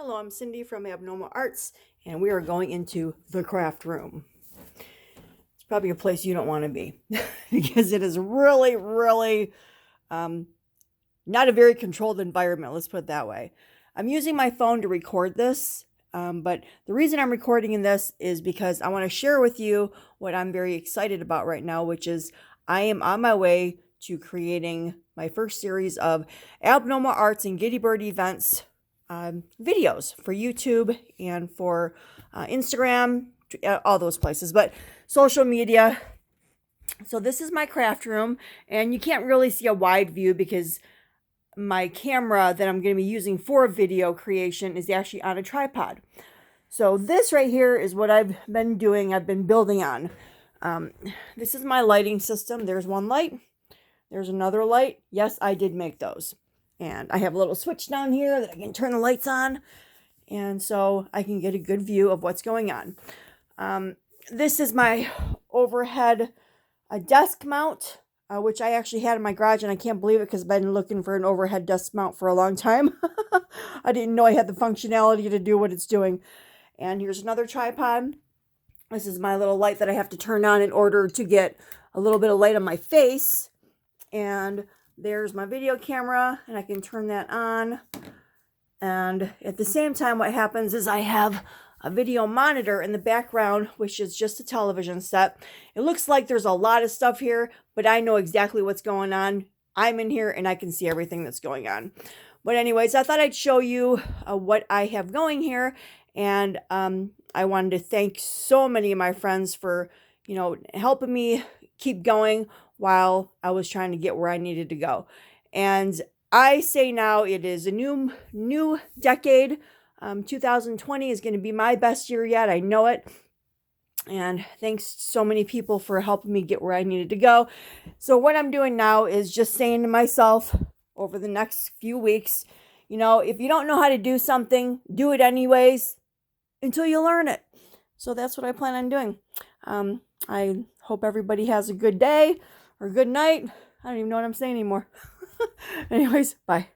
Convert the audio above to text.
Hello, I'm Cindy from Abnormal Arts, and we are going into the craft room. It's probably a place you don't want to be because it is really not a very controlled environment. Let's put it that way. I'm using my phone to record this, but the reason I'm recording in this is because I want to share with you what I'm very excited about right now, which is I am on my way to creating my first series of Abnormal Arts and Giddy Bird events videos for YouTube and for Instagram, all those places, but social media. So this is my craft room, and you can't really see a wide view because my camera that I'm going to be using for video creation is actually on a tripod. So this right here is what I've been doing. I've been building on. This is my lighting system. There's one light. There's another light. Yes, I did make those. And I have a little switch down here that I can turn the lights on. And so I can get a good view of what's going on. This is my overhead desk mount, which I actually had in my garage. And I can't believe it because I've been looking for an overhead desk mount for a long time. I didn't know I had the functionality to do what it's doing. And here's another tripod. This is my little light that I have to turn on in order to get a little bit of light on my face. And there's my video camera, and I can turn that on. And at the same time, what happens is I have a video monitor in the background, which is just a television set. It looks like there's a lot of stuff here, but I know exactly what's going on. I'm in here and I can see everything that's going on. But anyways, I thought I'd show you what I have going here. And I wanted to thank so many of my friends for, helping me keep going while I was trying to get where I needed to go. And I say now it is a new decade. 2020 is going to be my best year yet. I know it. And thanks so many people for helping me get where I needed to go. So what I'm doing now is just saying to myself over the next few weeks, if you don't know how to do something, do it anyways until you learn it. So that's what I plan on doing. I hope everybody has a good day or good night. I don't even know what I'm saying anymore. Anyways, bye.